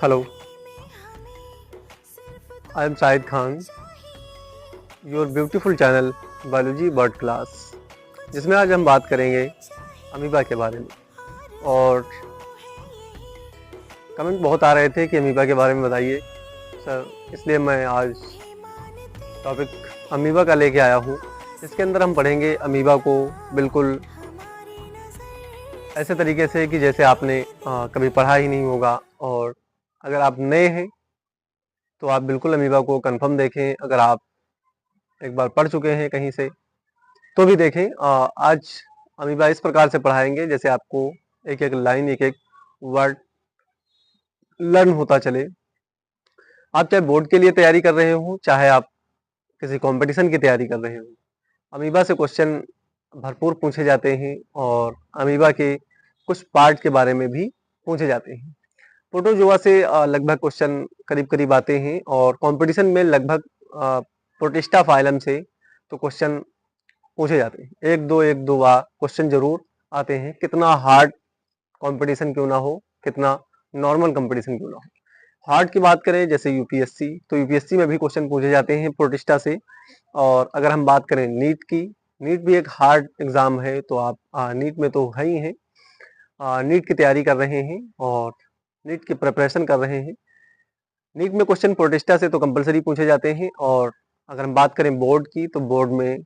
Hello, I am Shahid Khan, your beautiful channel biology word class, जिसमें आज हम बात करेंगे अमीबा के बारे में। और कमेंट बहुत आ रहे थे कि अमीबा के बारे में बताइए सर, इसलिए मैं आज टॉपिक अमीबा का लेके आया हूँ। इसके अंदर हम पढ़ेंगे अमीबा को बिल्कुल ऐसे तरीके से कि जैसे आपने कभी पढ़ा ही नहीं होगा। और अगर आप नए हैं तो आप बिल्कुल अमीबा को कंफर्म देखें। अगर आप एक बार पढ़ चुके हैं कहीं से तो भी देखें। आज अमीबा इस प्रकार से पढ़ाएंगे जैसे आपको एक एक लाइन, एक एक वर्ड लर्न होता चले। आप चाहे बोर्ड के लिए तैयारी कर रहे हो, चाहे आप किसी कंपटीशन की तैयारी कर रहे हो, अमीबा से क्वेश्चन भरपूर पूछे जाते हैं और अमीबा के कुछ पार्ट के बारे में भी पूछे जाते हैं। प्रोटोजोआ से लगभग क्वेश्चन करीब करीब आते हैं और कंपटीशन में लगभग प्रोटिस्टा फाइलम से तो क्वेश्चन पूछे जाते हैं। एक दो बार क्वेश्चन जरूर आते हैं, कितना हार्ड कंपटीशन क्यों ना हो, कितना नॉर्मल कंपटीशन क्यों ना हो। हार्ड की बात करें जैसे यूपीएससी, तो यूपीएससी में भी क्वेश्चन पूछे जाते हैं प्रोटिस्टा से। और अगर हम बात करें नीट की, नीट भी एक हार्ड एग्जाम है, तो आप नीट में तो है ही हैं, नीट की तैयारी कर रहे हैं और नीट की प्रिपरेशन कर रहे हैं। नीट में क्वेश्चन प्रोटिस्टा से तो कंपलसरी पूछे जाते हैं। और अगर हम बात करें बोर्ड की, तो बोर्ड में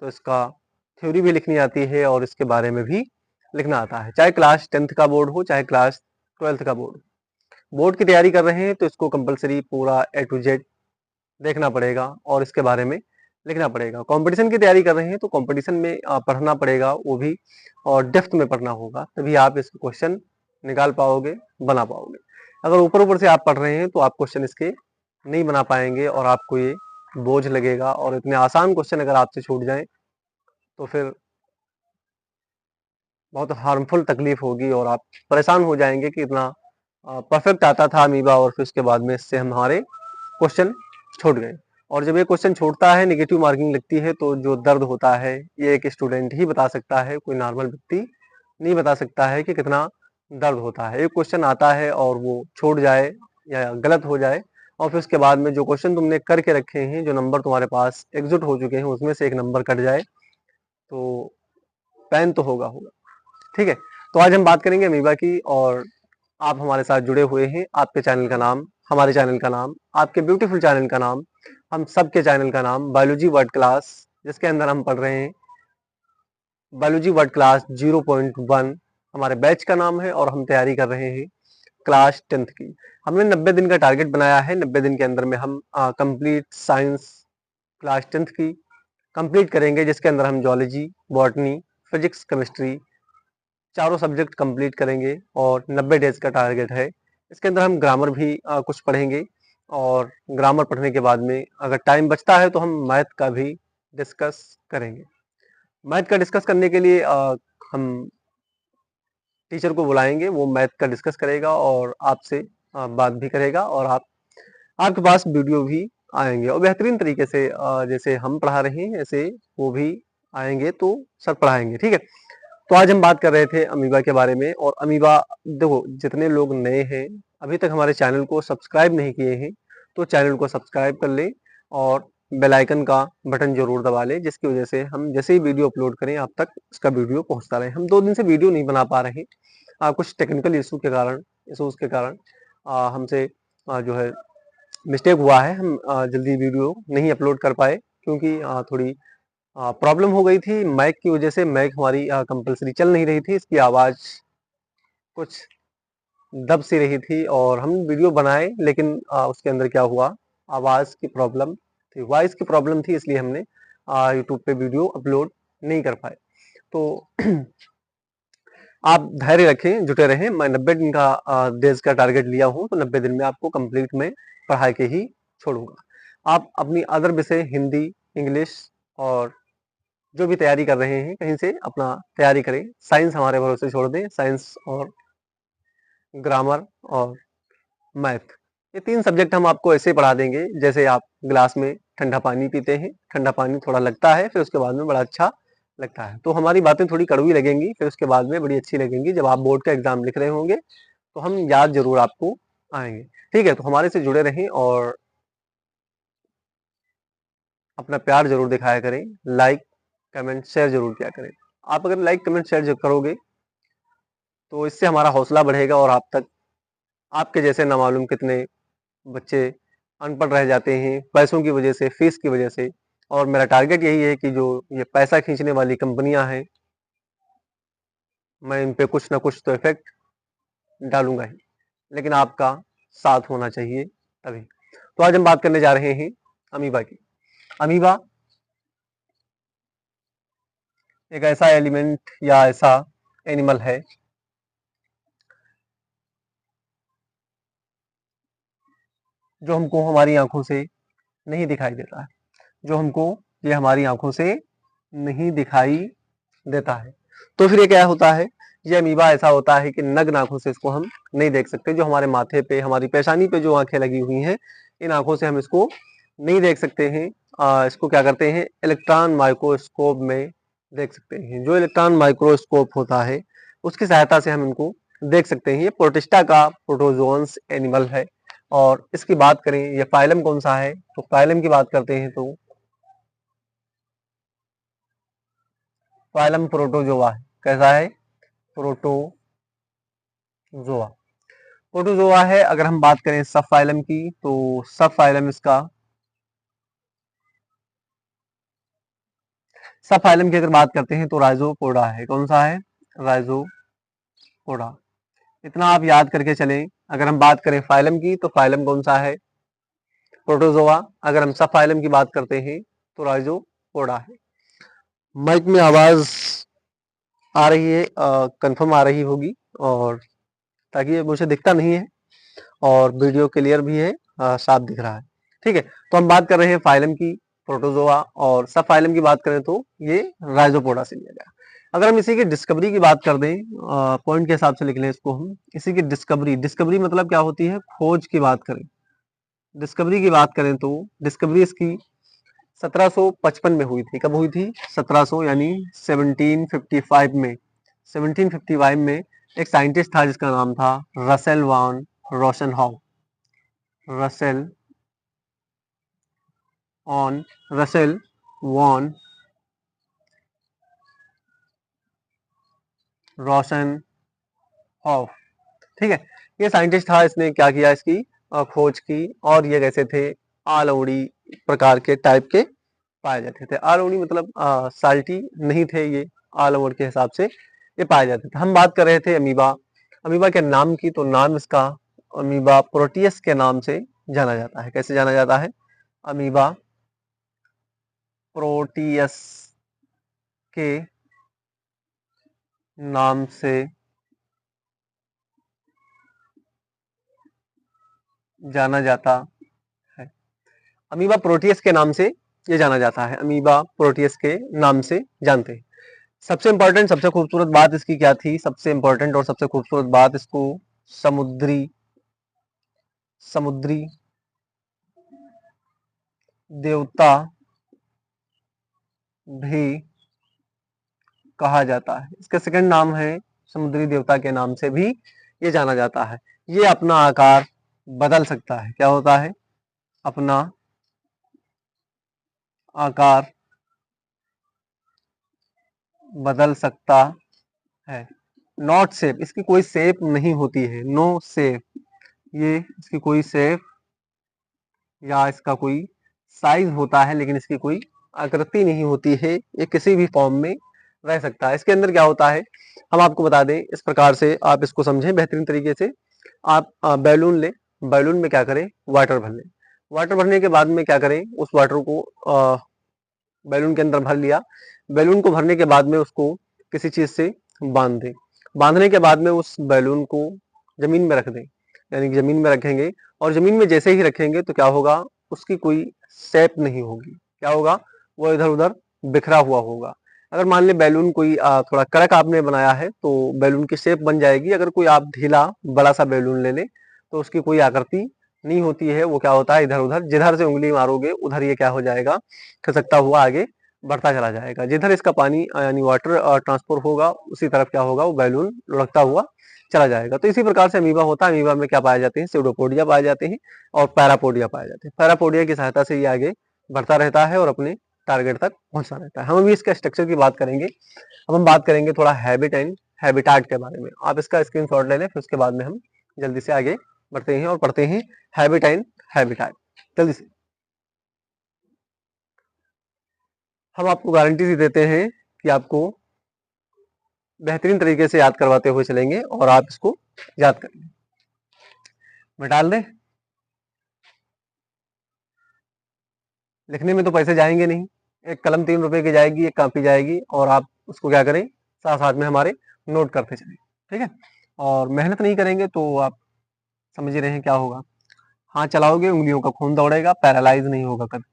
तो इसका थ्योरी भी लिखनी आती है और इसके बारे में भी लिखना आता है, चाहे क्लास 10th का बोर्ड हो, चाहे क्लास 12th का बोर्ड। बोर्ड की तैयारी कर रहे हैं तो इसको कंपलसरी पूरा ए टू जेड देखना पड़ेगा और इसके बारे में लिखना पड़ेगा। कंपटीशन की तैयारी कर रहे हैं तो कंपटीशन में पढ़ना पड़ेगा, वो भी और डेप्थ में पढ़ना होगा, तभी आप इस क्वेश्चन निकाल पाओगे, बना पाओगे। अगर ऊपर ऊपर से आप पढ़ रहे हैं तो आप क्वेश्चन इसके नहीं बना पाएंगे और आपको ये बोझ लगेगा। और इतने आसान क्वेश्चन अगर आपसे छूट जाए तो फिर बहुत हार्मफुल तकलीफ होगी और आप परेशान हो जाएंगे कि इतना परफेक्ट आता था अमीबा और फिर उसके बाद में इससे हमारे क्वेश्चन छूट गए। और जब ये क्वेश्चन छूटता है, नेगेटिव मार्किंग लगती है, तो जो दर्द होता है ये एक स्टूडेंट ही बता सकता है, कोई नॉर्मल व्यक्ति नहीं बता सकता है कि कितना दर्द होता है। एक क्वेश्चन आता है और वो छूट जाए या गलत हो जाए और फिर उसके बाद में जो क्वेश्चन तुमने करके रखे हैं, जो नंबर तुम्हारे पास एग्जिट हो चुके हैं, उसमें से एक नंबर कट जाए तो पेन तो होगा होगा। ठीक है, तो आज हम बात करेंगे अमीबा की। और आप हमारे साथ जुड़े हुए हैं, आपके चैनल का नाम, हमारे चैनल का नाम, आपके ब्यूटीफुल चैनल का नाम, हम सबके चैनल का नाम बायोलॉजी वर्ड क्लास, जिसके अंदर हम पढ़ रहे हैं बायोलॉजी वर्ड क्लास 0.1 हमारे बैच का नाम है और हम तैयारी कर रहे हैं क्लास 10th की। हमने 90 दिन का टारगेट बनाया है। 90 दिन के अंदर में हम कंप्लीट साइंस क्लास 10th की कंप्लीट करेंगे, जिसके अंदर हम जूलॉजी, बॉटनी, फिजिक्स, केमिस्ट्री चारों सब्जेक्ट कंप्लीट करेंगे और 90 डेज का टारगेट है। इसके अंदर हम ग्रामर भी कुछ पढ़ेंगे और ग्रामर पढ़ने के बाद में अगर टाइम बचता है तो हम मैथ का भी डिस्कस करेंगे। मैथ का डिस्कस करने के लिए हम टीचर को बुलाएंगे, वो मैथ का डिस्कस करेगा और आपसे बात भी करेगा और आपके पास वीडियो भी आएंगे और बेहतरीन तरीके से जैसे हम पढ़ा रहे हैं ऐसे वो भी आएंगे, तो सर पढ़ाएंगे। ठीक है, तो आज हम बात कर रहे थे अमीबा के बारे में। और अमीबा, देखो, जितने लोग नए हैं अभी तक हमारे चैनल को सब्सक्राइब नहीं किए हैं तो चैनल को सब्सक्राइब कर लें और बेल आइकन का बटन जरूर दबा लें, जिसकी वजह से हम जैसे ही वीडियो अपलोड करें आप तक उसका वीडियो पहुंचता रहे। हम 2 दिन से वीडियो नहीं बना पा रहे कुछ टेक्निकल इशूज के कारण हमसे जो है मिस्टेक हुआ है। हम जल्दी वीडियो नहीं अपलोड कर पाए क्योंकि थोड़ी प्रॉब्लम हो गई थी माइक की वजह से। माइक हमारी कंपलसरी चल नहीं रही थी, इसकी आवाज़ कुछ दब सी रही थी और हम वीडियो बनाए लेकिन उसके अंदर क्या हुआ, आवाज़ की प्रॉब्लम थी, वॉइस की प्रॉब्लम थी, इसलिए हमने यूट्यूब पे वीडियो अपलोड नहीं कर पाए। तो आप धैर्य रखें, जुटे रहें। मैं 90 दिन का डेज का टारगेट लिया हूँ, तो 90 दिन में आपको कंप्लीट में पढ़ा के ही छोड़ूंगा। आप अपनी अदर विषय हिंदी, इंग्लिश और जो भी तैयारी कर रहे हैं कहीं से अपना तैयारी करें। साइंस हमारे भरोसे छोड़ दें, साइंस और ग्रामर और मैथ, ये 3 सब्जेक्ट हम आपको ऐसे पढ़ा देंगे जैसे आप ग्लास में ठंडा पानी पीते हैं, ठंडा पानी थोड़ा लगता है फिर उसके बाद में बड़ा अच्छा लगता है। तो हमारी बातें थोड़ी कड़वी लगेंगी, फिर उसके बाद में बड़ी अच्छी लगेंगी। जब आप बोर्ड का एग्जाम लिख रहे होंगे तो हम याद जरूर आपको आएंगे। ठीक है, तो हमारे से जुड़े रहें और अपना प्यार जरूर दिखाया करें, लाइक कमेंट शेयर जरूर किया करें। आप अगर लाइक कमेंट शेयर जब करोगे तो इससे हमारा हौसला बढ़ेगा और आप तक आपके जैसे ना मालूम कितने बच्चे अनपढ़ रह जाते हैं पैसों की वजह से, फीस की वजह से। और मेरा टारगेट यही है कि जो ये पैसा खींचने वाली कंपनियां हैं, मैं इन पे कुछ ना कुछ तो इफेक्ट डालूंगा ही, लेकिन आपका साथ होना चाहिए तभी। तो आज हम बात करने जा रहे हैं अमीबा की। अमीबा एक ऐसा एलिमेंट या ऐसा एनिमल है जो हमको हमारी आंखों से नहीं दिखाई देता है, जो हमको ये हमारी आंखों से नहीं दिखाई देता है। तो फिर ये क्या होता है, ये अमीबा ऐसा होता है कि नग्न आंखों से इसको हम नहीं देख सकते। जो हमारे माथे पे, हमारी पेशानी पे जो आंखें लगी हुई हैं, इन आंखों से हम इसको नहीं देख सकते हैं। इसको क्या करते हैं, इलेक्ट्रॉन माइक्रोस्कोप में देख सकते हैं। जो इलेक्ट्रॉन माइक्रोस्कोप होता है उसकी सहायता से हम इनको देख सकते हैं। ये प्रोटिस्टा का प्रोटोजोन्स एनिमल है। और इसकी बात करें, ये फाइलम कौन सा है, तो फाइलम की बात करते हैं तो फाइलम प्रोटोजोआ है। कैसा है, प्रोटोजोआ। प्रोटोजोआ है। अगर हम बात करें सब फाइलम की, तो सब फाइलम इसका, सब फाइलम की अगर बात करते हैं तो राइजोपोडा है। कौन सा है, राइजोपोडा। इतना आप याद करके चलें। अगर हम बात करें फाइलम की, तो फाइलम कौन सा है, प्रोटोजोआ। अगर हम सब फाइलम की बात करते हैं तो राइजोपोडा है। माइक में आवाज आ रही है, कंफर्म आ रही होगी, और ताकि ये मुझे दिखता नहीं है और वीडियो क्लियर भी है, साफ दिख रहा है। ठीक है, तो हम बात कर रहे हैं फाइलम की, प्रोटोजोआ। और सब फाइलम की बात करें तो ये राइजोपोडा से लिया गया। अगर हम इसी की डिस्कवरी की बात कर दें, पॉइंट के हिसाब से लिख लें इसको हम, इसी की डिस्कवरी, डिस्कवरी मतलब क्या होती है, खोज की बात करें। डिस्कवरी की बात करें तो डिस्कवरी इसकी 1755 में हुई थी। कब हुई थी, 1700 यानी 1755 में। 1755 में एक साइंटिस्ट था जिसका नाम था Rosel von Rosenhof. Rosel von Rosel von Rosenhof. ठीक है, ये साइंटिस्ट था, इसने क्या किया, इसकी खोज की। और ये कैसे थे, आलवड़ी प्रकार के टाइप के पाए जाते थे। आलवड़ी मतलब साल्टी नहीं थे ये, आलवड़ के हिसाब से ये पाए जाते थे। हम बात कर रहे थे अमीबा। अमीबा के नाम की, तो नाम इसका अमीबा प्रोटियस के नाम से जाना जाता है। कैसे जाना जाता है, अमीबा प्रोटियस के नाम से जाना जाता है। अमीबा प्रोटियस के नाम से ये जाना जाता है, अमीबा प्रोटियस के नाम से जानते हैं। सबसे इंपॉर्टेंट, सबसे खूबसूरत बात इसकी क्या थी, सबसे इंपॉर्टेंट और सबसे खूबसूरत बात, इसको समुद्री समुद्री देवता भी कहा जाता है। इसका सेकंड नाम है, समुद्री देवता के नाम से भी ये जाना जाता है। ये अपना आकार बदल सकता है। क्या होता है, अपना आकार बदल सकता है। नॉट शेप, इसकी कोई शेप नहीं होती है, नो शेप। ये इसकी कोई शेप या इसका कोई साइज होता है, लेकिन इसकी कोई आकृति नहीं होती है। ये किसी भी फॉर्म में रह सकता है। इसके अंदर क्या होता है, हम आपको बता दें, इस प्रकार से आप इसको समझें बेहतरीन तरीके से। आप बैलून लें, बैलून में क्या करें, वाटर भर लें। वाटर भरने के बाद में क्या करें, उस वाटर को बैलून के अंदर भर लिया। बैलून को भरने के बाद में उसको किसी चीज से बांध दें। बांधने के बाद में उस बैलून को जमीन में रख दें, यानी कि जमीन में रखेंगे। और जमीन में जैसे ही रखेंगे तो क्या होगा, उसकी कोई शेप नहीं होगी। क्या होगा, वो इधर उधर बिखरा हुआ होगा। अगर मान ले बैलून कोई थोड़ा कड़क आपने बनाया है तो बैलून की शेप बन जाएगी। अगर कोई आप ढीला बड़ा सा बैलून ले लें तो उसकी कोई आकृति नहीं होती है। वो क्या होता है, इधर उधर जिधर से उंगली मारोगे उधर ये क्या हो जाएगा, खिसकता हुआ आगे बढ़ता चला जाएगा। जिधर इसका पानी यानी वाटर ट्रांसफर होगा उसी तरफ क्या होगा, वो बैलून लुढ़कता हुआ चला जाएगा। तो इसी प्रकार से अमीबा होता है। अमीबा में क्या पाए जाते हैं, स्यूडोपोडिया पाए जाते हैं और पैरापोडिया पाए जाते हैं। पैरापोडिया की सहायता से ये आगे बढ़ता रहता है और अपने टारगेट तक पहुंचता रहता है। हम अभी इसका स्ट्रक्चर की बात करेंगे। अब हम बात करेंगे थोड़ा हैबिट एंड हैबिटाट के बारे में। आप इसका स्क्रीनशॉट ले लें, फिर उसके बाद में हम जल्दी से आगे बढ़ते हैं और पढ़ते हैं हैबिट एंड हैबिटाट। जल्दी से हम आपको गारंटी देते हैं कि आपको बेहतरीन तरीके से याद करवाते हुए चलेंगे और आप इसको याद करेंगे। मैं डाल दें, लिखने में तो पैसे जाएंगे नहीं, एक कलम 3 रुपए की जाएगी, एक कॉपी जाएगी और आप उसको क्या करें, साथ साथ में हमारे नोट करते चलें, ठीक है। और मेहनत नहीं करेंगे तो आप समझ ही रहे हैं क्या होगा। हाथ चलाओगे उंगलियों का खून दौड़ेगा, पैरालाइज नहीं होगा कभी।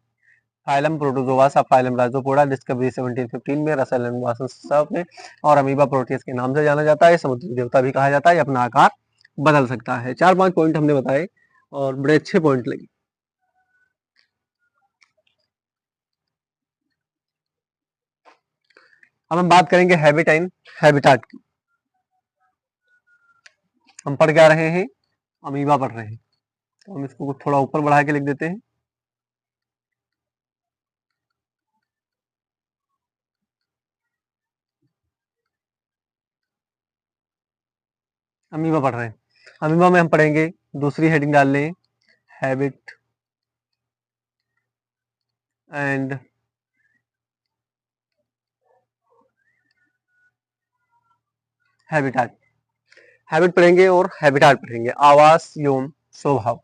फाइलम प्रोटोजोआ सब फाइलम राइजोपोडा, डिस्कवरी 1715 में, रसल एंड वाटसन सब में, और अमीबा प्रोटियस के नाम से जाना जाता है। समुद्री देवता भी कहा जाता है, अपना आकार बदल सकता है। 4-5 पॉइंट हमने बताए और बड़े अच्छे पॉइंट लगे। अब हम बात करेंगे हैबिट एंड हैबिटाट की। हम पढ़ क्या रहे हैं, अमीबा पढ़ रहे हैं, तो हम इसको थोड़ा ऊपर बढ़ा के लिख देते हैं। अमीबा पढ़ रहे हैं। अमीबा में हम पढ़ेंगे, दूसरी हेडिंग डाल लें, हैबिट एंड हैबिटाट। हैबिट पढ़ेंगे और हैबिटाट पढ़ेंगे, आवास एवं स्वभाव।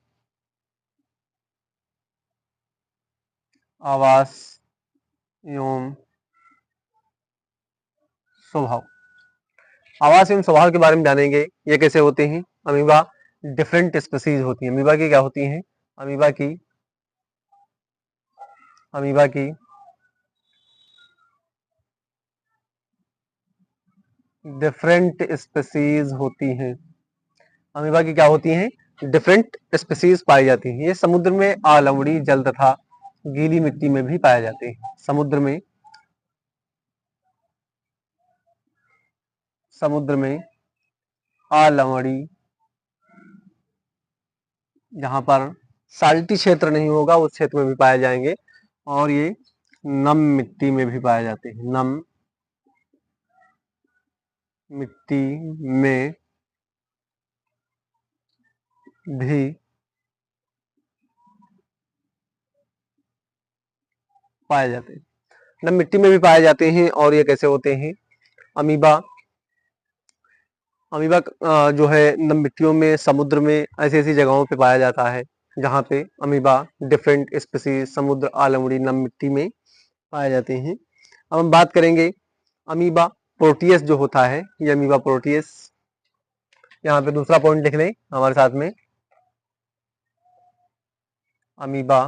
आवास एवं स्वभाव। आवास एवं स्वभाव के बारे में जानेंगे, ये कैसे होते हैं। अमीबा डिफरेंट स्पीसीज होती है। अमीबा की क्या होती हैं, अमीबा की डिफरेंट स्पीसीज होती हैं। अमीबा की क्या होती हैं, डिफरेंट स्पीसीज पाई जाती हैं। ये समुद्र में आलवड़ी जल तथा गीली मिट्टी में भी पाए जाते हैं। समुद्र में आलवड़ी, जहां पर साल्टी क्षेत्र नहीं होगा उस क्षेत्र में भी पाए जाएंगे, और ये नम मिट्टी में भी पाए जाते हैं। नम मिट्टी में भी पाए जाते हैं। नम मिट्टी में भी पाए जाते हैं। और ये कैसे होते हैं, अमीबा अमीबा जो है नम मिट्टियों में, समुद्र में, ऐसी ऐसी जगहों पे पाया जाता है जहाँ पे अमीबा डिफरेंट स्पीसीज समुद्र आलवड़ी नम मिट्टी में पाए जाते हैं। अब हम बात करेंगे अमीबा प्रोटियस जो होता है, ये अमीबा प्रोटियस, यहाँ पे दूसरा पॉइंट लिख लें हमारे साथ में, amoeba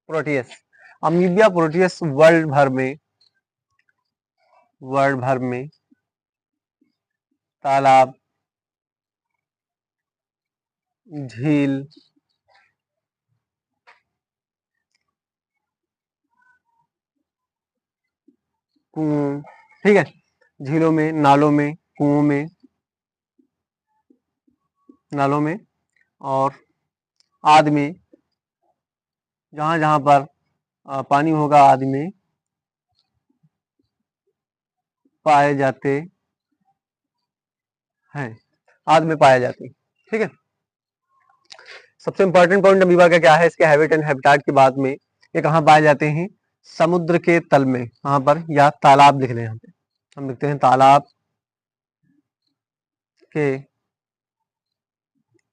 Proteus. Amoebae Proteus world भर में तालाब, झील, कुओं, ठीक है, झीलों में, नालों में, कुओं में, नालों में और आदि में, जहां जहां पर पानी होगा आदि में पाए जाते हैं, आदि में पाए जाते हैं, ठीक है। सबसे इंपॉर्टेंट पॉइंट अमीबा का क्या है, इसके हैबिट एंड हैबिटाट के बाद में ये कहाँ पाए जाते हैं, समुद्र के तल में, कहाँ पर, या तालाब लिख लें, यहाँ पे हम लिखते हैं तालाब के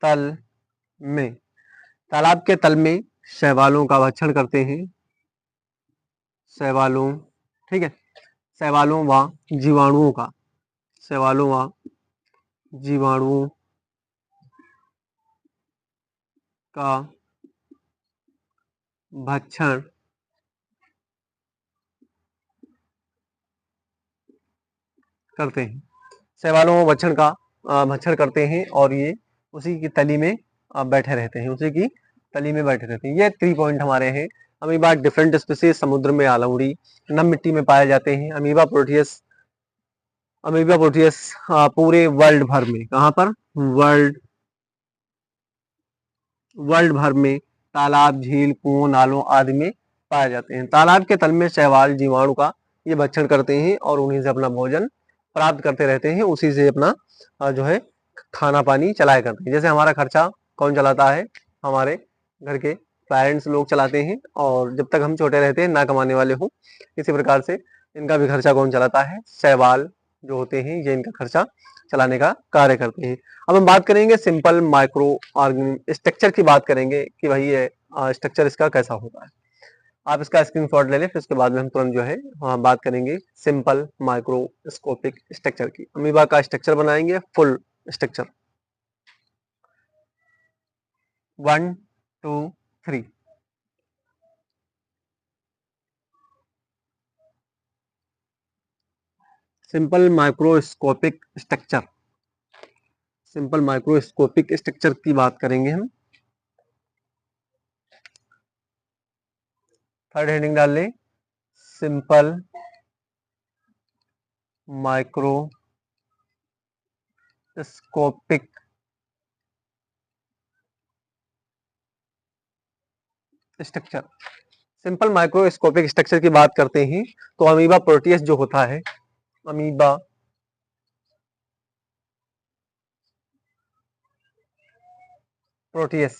तल में। तालाब के तल में शैवालों का भक्षण करते हैं, शैवालों, ठीक है, शैवालों व जीवाणुओं का, शैवालों व जीवाणुओं का भक्षण करते हैं। शैवालों व भक्षण का भक्षण करते हैं और ये उसी की तली में बैठे रहते हैं, उसी की तली में बैठे रहते हैं। ये 3 पॉइंट हमारे हैं। अमीबा डिफरेंट स्पीसीज समुद्र में आलवड़ी नम मिट्टी में पाए जाते हैं। अमीबा प्रोटियस अमीबा प्रोटियस पूरे वर्ल्ड भर में, कहाँ पर, वर्ल्ड भर में तालाब, झील, कुओं, नालों आदि में पाए जाते हैं। तालाब के तल में शैवाल, जीवाणु का ये भक्षण करते हैं और उन्हीं से अपना भोजन प्राप्त करते रहते हैं, उसी से अपना जो है खाना पानी चलाया करते हैं। जैसे हमारा खर्चा कौन चलाता है, हमारे घर के पेरेंट्स लोग चलाते हैं, और जब तक हम छोटे रहते हैं ना कमाने वाले हों, इसी प्रकार से इनका भी खर्चा कौन चलाता है, शैवाल जो होते हैं ये इनका खर्चा चलाने का कार्य करते हैं। अब हम बात करेंगे सिंपल माइक्रो ऑर्गेनिज्म स्ट्रक्चर की बात करेंगे कि भाई ये स्ट्रक्चर इसका कैसा होता है। आप इसका स्क्रीनशॉट ले लें, फिर उसके बाद में हम तुरंत जो है बात करेंगे सिंपल माइक्रोस्कोपिक स्ट्रक्चर की। अमीबा का स्ट्रक्चर बनाएंगे full structure. 1 2 3। Simple microscopic structure, simple microscopic structure की बात करेंगे हम। थर्ड हेडिंग डाल लें, simple microscopic structure. Simple microscopic structure की बात करते हैं तो अमीबा प्रोटियस जो होता है, अमीबा प्रोटियस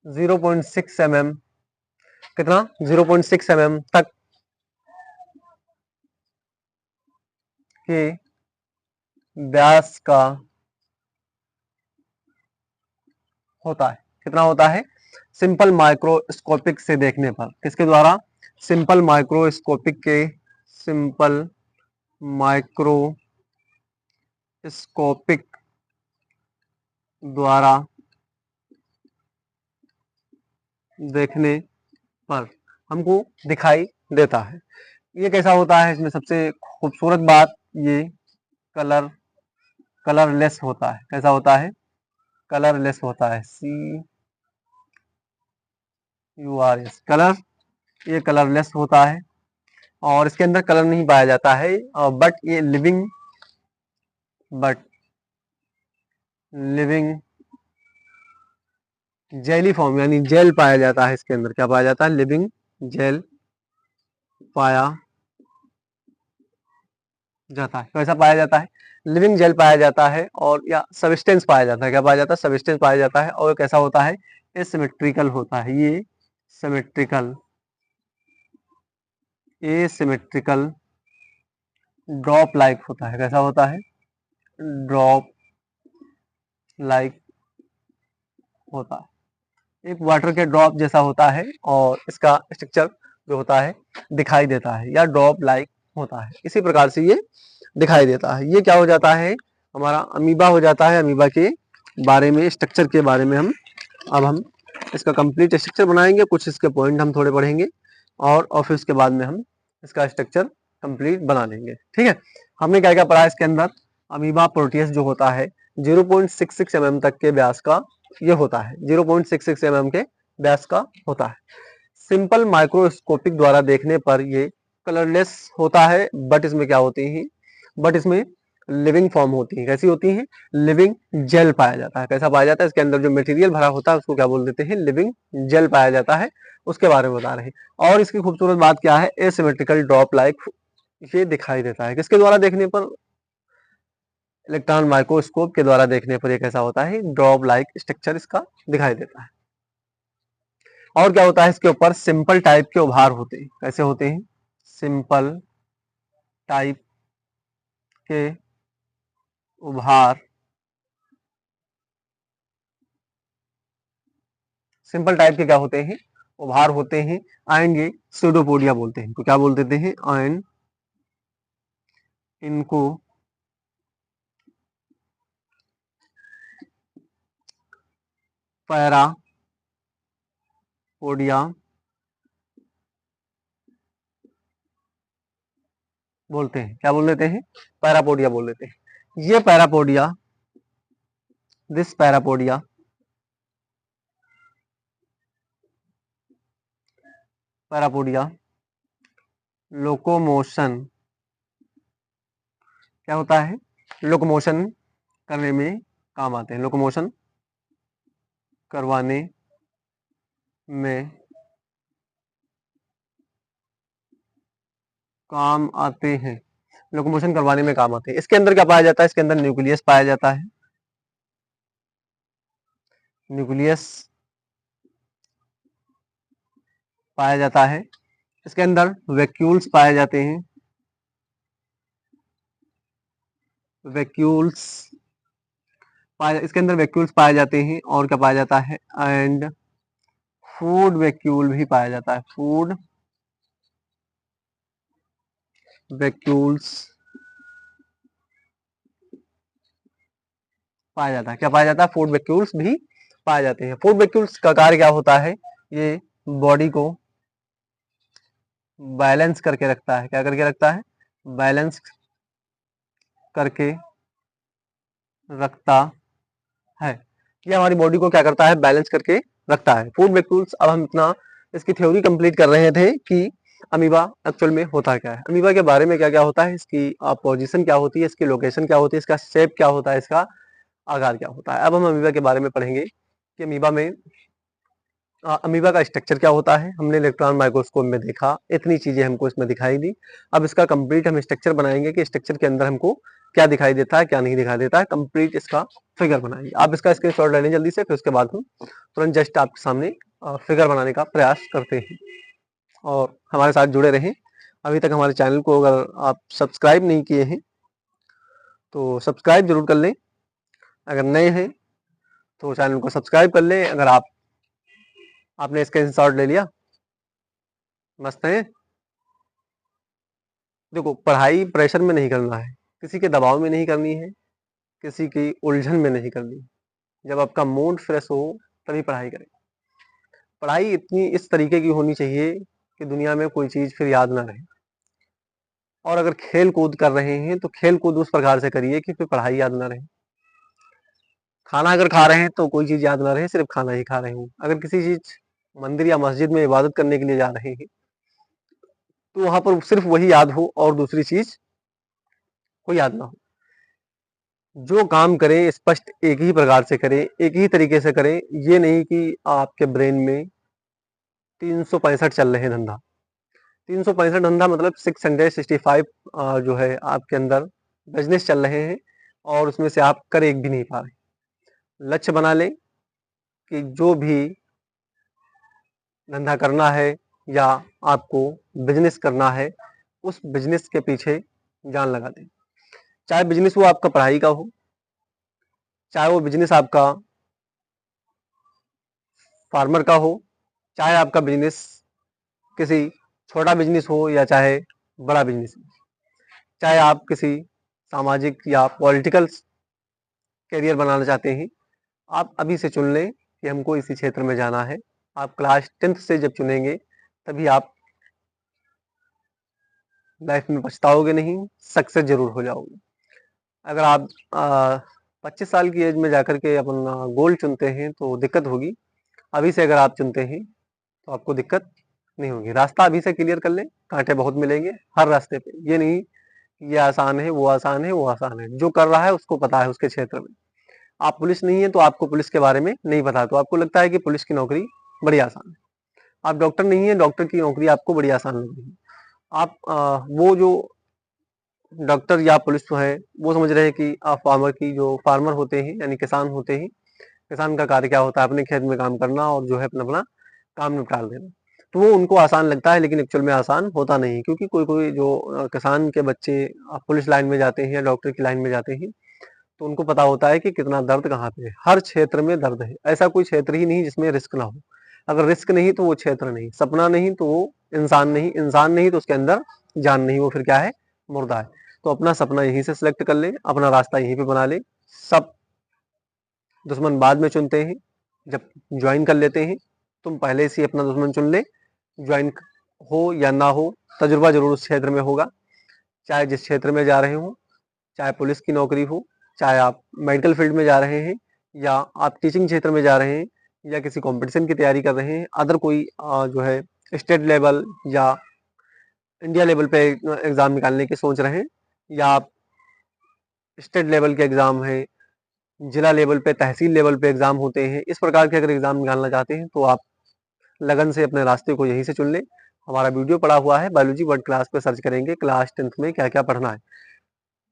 0.6 mm, कितना 0.6 mm तक के व्यास का होता है। कितना होता है, सिंपल माइक्रोस्कोपिक से देखने पर, किसके द्वारा, सिंपल माइक्रोस्कोपिक के, सिंपल माइक्रोस्कोपिक द्वारा देखने पर हमको दिखाई देता है। ये कैसा होता है, इसमें सबसे खूबसूरत बात ये कलरलेस होता है। कैसा होता है, कलरलेस होता है, CURS कलर, ये कलरलेस होता है और इसके अंदर कलर नहीं पाया जाता है, बट ये लिविंग जेली फॉर्म यानी जेल पाया जाता है। इसके अंदर क्या पाया जाता है, लिविंग जेल पाया जाता है। कैसा पाया जाता है, लिविंग जेल पाया जाता है, और या सबस्टेंस पाया जाता है। क्या पाया जाता है, सबस्टेंस पाया जाता है। और कैसा होता है, एसिमेट्रिकल होता है, ये एसिमेट्रिकल ड्रॉप लाइक होता है। कैसा होता है, ड्रॉप लाइक होता है, एक वाटर के ड्रॉप जैसा होता है, और इसका स्ट्रक्चर जो होता है दिखाई देता है, या ड्रॉप लाइक होता है। इसी प्रकार से ये दिखाई देता है। ये क्या हो जाता है, हमारा अमीबा हो जाता है। अमीबा के बारे में, स्ट्रक्चर के बारे में हम इसका कंप्लीट स्ट्रक्चर बनाएंगे, कुछ इसके पॉइंट हम थोड़े पढ़ेंगे, और फिर उसके बाद में हम इसका स्ट्रक्चर कंप्लीट बना लेंगे। ठीक है, हमने क्या क्या पढ़ा इसके अंदर, अमीबा प्रोटियस जो होता है 0.66 mm तक के व्यास का ये होता है, 0.66 mm के व्यास का होता है। सिंपल माइक्रोस्कोपिक द्वारा देखने पर ये कलरलेस होता है, बट इसमें क्या होती है, बट इसमें लिविंग फॉर्म होती है। कैसी होती है, लिविंग जेल पाया जाता है। कैसा पाया जाता है, इसके अंदर जो मटेरियल भरा होता है उसको क्या बोल देते हैं, लिविंग जेल पाया जाता है। उसके बारे में बता रहे हैं। और इसकी खूबसूरत बात क्या है, एसिमेट्रिकल ड्रॉप लाइक ये दिखाई देता है। किसके द्वारा देखने पर, इलेक्ट्रॉन माइक्रोस्कोप के द्वारा देखने पर ये कैसा होता है, ड्रॉप लाइक स्ट्रक्चर इसका दिखाई देता है। और क्या होता है, इसके ऊपर सिंपल टाइप के उभार होते हैं। कैसे होते हैं, सिंपल टाइप के उभार, सिंपल टाइप के क्या होते हैं, उभार होते हैं, एंड ये स्यूडोपोडिया बोलते हैं। तो क्या बोल देते हैं, एंड इनको पैरापोडिया बोलते हैं। क्या बोल देते हैं, पैरापोडिया बोल देते हैं। ये पैरापोडिया, दिस पैरापोडिया लोकोमोशन क्या होता है, लोकोमोशन करने में काम आते हैं, लोकोमोशन करवाने में काम आते हैं, लोकोमोशन करवाने में काम आते हैं। इसके अंदर क्या पाया जाता है? इसके अंदर न्यूक्लियस पाया जाता है, न्यूक्लियस पाया जाता है। इसके अंदर वैक्यूल्स पाए जाते हैं, वैक्यूल्स इसके अंदर वैक्यूल्स पाए जाते हैं। और क्या पाया जाता है? एंड फूड वैक्यूल भी पाया जाता है, फूड वैक्यूल्स पाया जाता है। क्या पाया जाता है? फूड वैक्यूल्स भी पाए जाते हैं। फूड वैक्यूल्स का कार्य क्या होता है? ये बॉडी को बैलेंस करके रखता है। क्या करके रखता है? बैलेंस करके रखता है। ये हमारी बॉडी को क्या करता है? बैलेंस करके रखता है। फूड वैक्यूल्स, अब हम इतना इसकी थ्योरी कंप्लीट कर रहे थे कि अमीबा एक्चुअल में होता क्या है, अमीबा के बारे में क्या क्या होता है, इसकी पोजीशन क्या होती है, इसकी लोकेशन क्या होती है, इसका शेप क्या होता है, इसका आकार क्या होता है। अब हम अमीबा के बारे में पढ़ेंगे कि अमीबा में अमीबा का स्ट्रक्चर क्या होता है। हमने इलेक्ट्रॉन माइक्रोस्कोप में देखा, इतनी चीजें हमको इसमें दिखाई दी। अब इसका कंप्लीट हम स्ट्रक्चर बनाएंगे कि स्ट्रक्चर के अंदर हमको क्या दिखाई देता है, क्या नहीं दिखाई देता है। कंप्लीट इसका फिगर बनाएंगे। आप इसका स्क्रीनशॉट ले लें जल्दी से, फिर उसके बाद हम तुरंत जस्ट आपके सामने फिगर बनाने का प्रयास करते हैं। और हमारे साथ जुड़े रहें। अभी तक हमारे चैनल को अगर आप सब्सक्राइब नहीं किए हैं तो सब्सक्राइब जरूर कर लें। अगर नए हैं तो चैनल को सब्सक्राइब कर लें। अगर आपने स्क्रीनशॉट ले लिया, मस्त है। देखो, पढ़ाई प्रेशर में नहीं करना है, किसी के दबाव में नहीं करनी है, किसी की उलझन में नहीं करनी है। जब आपका मूड फ्रेश हो तभी पढ़ाई करें। पढ़ाई इतनी इस तरीके की होनी चाहिए कि दुनिया में कोई चीज फिर याद ना रहे। और अगर खेल कूद कर रहे हैं तो खेल कूद उस प्रकार से करिए कि फिर पढ़ाई याद ना रहे। खाना अगर खा रहे हैं तो कोई चीज याद ना रहे, सिर्फ खाना ही खा रहे हैं। अगर किसी चीज मंदिर या मस्जिद में इबादत करने के लिए जा रहे हैं तो वहां पर सिर्फ वही याद हो और दूसरी चीज कोई याद ना हो। जो काम करें स्पष्ट एक ही प्रकार से करें, एक ही तरीके से करें। ये नहीं कि आपके ब्रेन में 365 चल रहे धंधा। 365 धंधा मतलब 665 जो है आपके अंदर बिजनेस चल रहे हैं और उसमें से आप कर एक भी नहीं पा रहे। लक्ष्य बना लें कि जो भी धंधा करना है या आपको बिजनेस करना है, उस बिजनेस के पीछे जान लगा दें। चाहे बिजनेस वो आपका पढ़ाई का हो, चाहे वो बिजनेस आपका फार्मर का हो, चाहे आपका बिजनेस किसी छोटा बिजनेस हो या चाहे बड़ा बिजनेस हो, चाहे आप किसी सामाजिक या पॉलिटिकल करियर बनाना चाहते हैं। आप अभी से चुन लें कि हमको इसी क्षेत्र में जाना है। आप क्लास 10th से जब चुनेंगे तभी आप लाइफ में पछताओगे नहीं, सक्सेस जरूर हो जाओगे। अगर आप 25 साल की एज में जाकर के अपना गोल चुनते हैं तो दिक्कत होगी। अभी से अगर आप चुनते हैं तो आपको दिक्कत नहीं होगी। रास्ता अभी से क्लियर कर लें, कांटे बहुत मिलेंगे हर रास्ते पे। ये नहीं ये आसान है, वो आसान है, वो आसान है। जो कर रहा है उसको पता है उसके क्षेत्र में। आप पुलिस नहीं है तो आपको पुलिस के बारे में नहीं पता, तो आपको लगता है कि पुलिस की नौकरी बड़ी आसान है। आप डॉक्टर नहीं है, डॉक्टर की नौकरी आपको बड़ी आसान लग रही है। आप वो जो डॉक्टर या पुलिस जो है वो समझ रहे हैं कि फार्मर की जो फार्मर होते हैं यानी किसान होते हैं, किसान का कार्य क्या होता है? अपने खेत में काम करना और जो है अपना अपना काम निपटा देना। तो वो उनको आसान लगता है, लेकिन एक्चुअल में आसान होता नहीं। क्योंकि कोई कोई जो किसान के बच्चे पुलिस लाइन में जाते हैं या डॉक्टर की लाइन में जाते हैं तो उनको पता होता है कि कितना दर्द कहाँ पे है। हर क्षेत्र में दर्द है, ऐसा कोई क्षेत्र ही नहीं जिसमें रिस्क ना हो। अगर रिस्क नहीं तो वो क्षेत्र नहीं, सपना नहीं तो वो इंसान नहीं, इंसान नहीं तो उसके अंदर जान नहीं, वो फिर क्या है? मुर्दा है। तो अपना सपना यहीं से सिलेक्ट कर ले, अपना रास्ता यहीं पे बना ले। सब दुश्मन बाद में चुनते हैं, जब ज्वाइन कर लेते हैं। तुम पहले से ही अपना दुश्मन चुन ले, ज्वाइन हो या ना हो, तजुर्बा जरूर उस क्षेत्र में होगा। चाहे जिस क्षेत्र में जा रहे हो, चाहे पुलिस की नौकरी हो, चाहे आप मेडिकल फील्ड में जा रहे हैं या आप टीचिंग क्षेत्र में जा रहे हैं या किसी कंपटीशन की तैयारी कर रहे हैं, अदर कोई जो है स्टेट लेवल या इंडिया लेवल पे एग्जाम निकालने की सोच रहे हैं, या आप स्टेट लेवल के एग्ज़ाम है, जिला लेवल पे, तहसील लेवल पे एग्ज़ाम होते हैं। इस प्रकार के अगर एग्ज़ाम निकालना चाहते हैं तो आप लगन से अपने रास्ते को यहीं से चुन लें। हमारा वीडियो पड़ा हुआ है, बायोलॉजी 1 क्लास पे सर्च करेंगे, क्लास 10th में क्या-क्या पढ़ना है।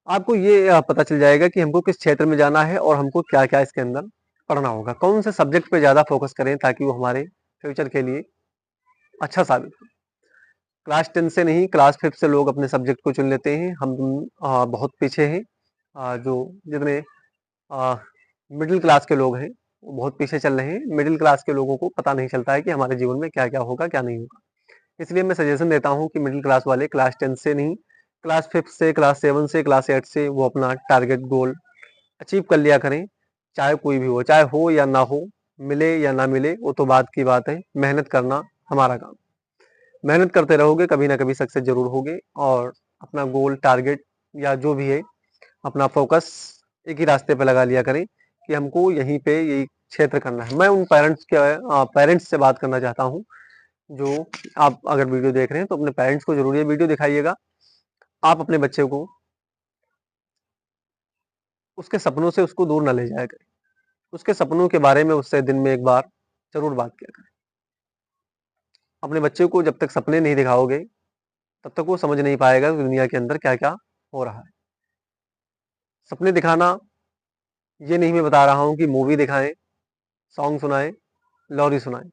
आपको ये पता चल जाएगा कि हमको किस क्षेत्र में जाना है और हमको क्या-क्या इसके अंदर पढ़ना होगा। कौन से सब्जेक्ट पे ज़्यादा फ़ोकस करें ताकि वो हमारे फ्यूचर के लिए अच्छा साबित हो। क्लास 10 से नहीं, क्लास 5 से लोग अपने सब्जेक्ट को चुन लेते हैं। हम बहुत पीछे हैं। जो जितने अ, मिडिल क्लास के लोग हैं, वो बहुत पीछे चल रहे हैं। मिडिल क्लास के लोगों को पता नहीं चलता है कि हमारे जीवन में क्या-क्या होगा, क्या नहीं होगा। इसलिए मैं सजेशन देता हूँ कि मिडिल क्लास वाले क्लास 10 से नहीं, क्लास 5 से, क्लास 7 से, क्लास 8 से वो अपना टारगेट गोल अचीव कर लिया करें। चाहे कोई भी चाहे हो या ना हो, मिले या ना मिले, वो तो बाद की बात है। मेहनत करना हमारा काम। मेहनत करते रहोगे, कभी ना कभी सक्सेस ज़रूर होगे और अपना गोल, टारगेट या जो भी है, अपना फ़ोकस एक ही रास्ते पे लगा लिया करें कि हमको यहीं पे यही क्षेत्र करना है। मैं उन पेरेंट्स से बात करना चाहता हूँ, जो आप अगर वीडियो देख रहे हैं तो अपने पेरेंट्स को ज़रूर ये वीडियो दिखाइएगा। आप अपने बच्चे को उसके सपनों से उसको दूर ना ले जाया करें। उसके सपनों के बारे में उससे दिन में एक बार ज़रूर बात किया करें। अपने बच्चे को जब तक सपने नहीं दिखाओगे, तब तक वो समझ नहीं पाएगा कि दुनिया के अंदर क्या-क्या हो रहा है। सपने दिखाना ये नहीं मैं बता रहा हूँ कि मूवी दिखाएँ, सॉन्ग सुनाएँ, लोरी सुनाएँ।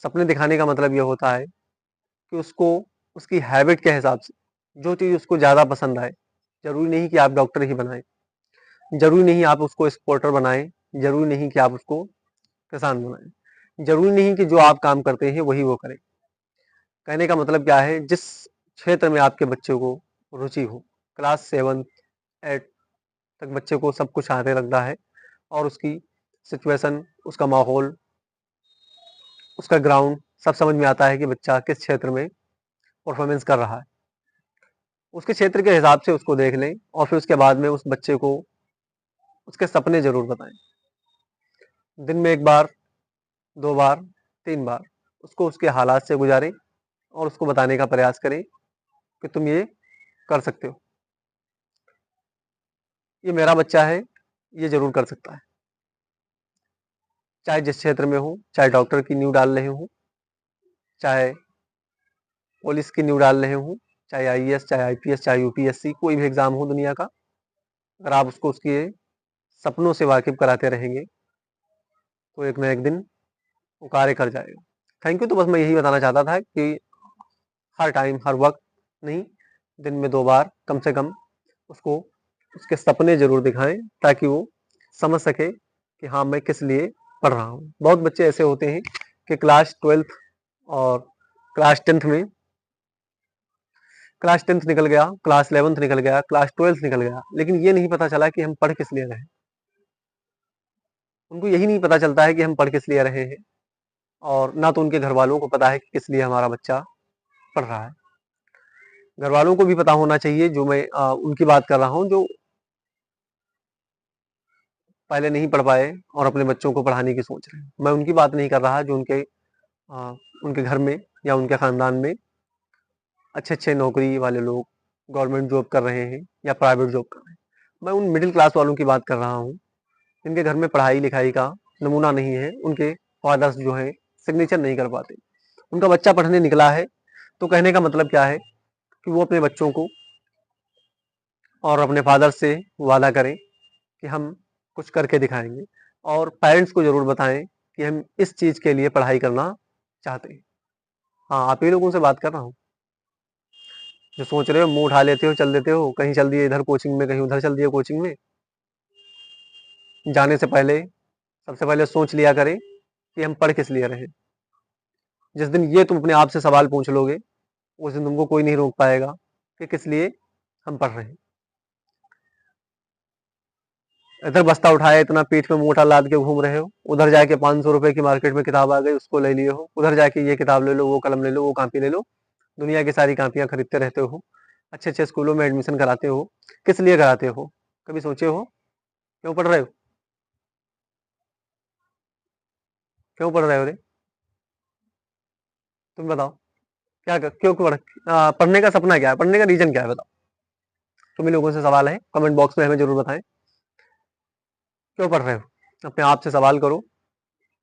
सपने दिखाने का मतलब ये होता है कि उसको उसकी हैबिट के हिसाब से जो चीज़ उसको ज़्यादा पसंद आए, ज़रूरी नहीं कि आप डॉक्टर ही बनाएँ, ज़रूरी नहीं आप उसको स्पोर्टर बनाएँ, ज़रूरी नहीं कि आप उसको किसान बनाएँ, ज़रूरी नहीं कि जो आप काम करते हैं वही वो करे। कहने का मतलब क्या है, जिस क्षेत्र में आपके बच्चे को रुचि हो, क्लास 7, 8 तक बच्चे को सब कुछ आने लगता है और उसकी सिचुएशन, उसका माहौल, उसका ग्राउंड सब समझ में आता है कि बच्चा किस क्षेत्र में परफॉर्मेंस कर रहा है। उसके क्षेत्र के हिसाब से उसको देख लें और फिर उसके बाद में उस बच्चे को उसके सपने ज़रूर बताएँ। दिन में 1 बार, 2 बार, 3 बार उसको उसके हालात से गुज़ारें और उसको बताने का प्रयास करें कि तुम ये कर सकते हो। ये मेरा बच्चा है, ये ज़रूर कर सकता है। चाहे जिस क्षेत्र में हो, चाहे डॉक्टर की नींव डाल रहे हों, चाहे पुलिस की नींव डाल रहे हों, चाहे आईएएस, चाहे आईपीएस, चाहे यूपीएससी, कोई भी एग्ज़ाम हो दुनिया का, अगर आप उसको उसके सपनों से वाकिफ़ कराते रहेंगे, तो एक ना एक दिन वो कार्य कर जाएगा। Thank you. तो बस मैं यही बताना चाहता था कि हर टाइम, हर वक़्त नहीं, दिन में 2 बार कम से कम उसको उसके सपने ज़रूर दिखाएँ ताकि वो समझ सके कि हाँ, मैं किस लिए पढ़ रहा हूँ। बहुत बच्चे ऐसे होते हैं कि क्लास 12th और क्लास 10th में क्लास 10th निकल गया, क्लास 11th निकल गया, क्लास 12th निकल गया, लेकिन ये नहीं पता चला कि हम पढ़ किस लिए रहे हैं। उनको यही नहीं पता चलता है कि हम पढ़ किस लिए रहे हैं और ना तो उनके घरवालों को पता है कि किस लिए हमारा बच्चा पढ़ रहा है। घरवालों को भी पता होना चाहिए, जो मैं उनकी बात कर रहा हूँ, जो पहले नहीं पढ़ पाए और अपने बच्चों को पढ़ाने की सोच रहे हैं। मैं उनकी बात नहीं कर रहा जो उनके घर में या उनके ख़ानदान में अच्छे-अच्छे नौकरी वाले लोग गवर्नमेंट जॉब कर रहे हैं या प्राइवेट जॉब कर रहे हैं। मैं उन मिडिल क्लास वालों की बात कर रहा हूँ, जिनके घर में पढ़ाई-लिखाई का नमूना नहीं है, उनके फादर्स जो हैं सिग्नेचर नहीं कर पाते। उनका बच्चा पढ़ने निकला है, तो कहने का मतलब क्या है कि वो अपने बच्चों को और अपने फादर से वादा करें कि हम कुछ करके दिखाएँगे और पेरेंट्स को ज़रूर बताएँ कि हम इस चीज़ के लिए पढ़ाई करना चाहते हैं। हाँ, आप ही लोगों से बात कर रहा हूँ। जो सोच रहे हो मुँह उठा लेते हो, चल देते हो, कहीं चल दिए इधर कोचिंग में, कहीं उधर चल दिए कोचिंग में। जाने से पहले सबसे पहले सोच लिया करें कि हम पढ़ किस लिए रहे हैं। जिस दिन ये तुम अपने आप से सवाल पूछ लोगे, उस दिन तुमको कोई नहीं रोक पाएगा कि किस लिए हम पढ़ रहे हैं। इधर बस्ता उठाए इतना पीठ पे मोटा लाद के घूम रहे हो, उधर जाके 500 रुपए की मार्केट में किताब आ गई उसको ले लिए हो, उधर जाके ये किताब ले लो, वो कलम ले लो, वो कॉपी ले लो, दुनिया की सारी कॉपियाँ खरीदते रहते हो, अच्छे-अच्छे स्कूलों में एडमिशन कराते हो। किस लिए कराते हो? कभी सोचे हो? क्यों पढ़ रहे हो? क्यों पढ़ रहे हो रे? तुम बताओ। क्या क्यों पढ़ने का सपना क्या है? पढ़ने का रीज़न क्या है बताओ? तुम्ही लोगों से सवाल है, कमेंट बॉक्स में हमें जरूर बताएं। क्यों पढ़ रहे हो? अपने आप से सवाल करो,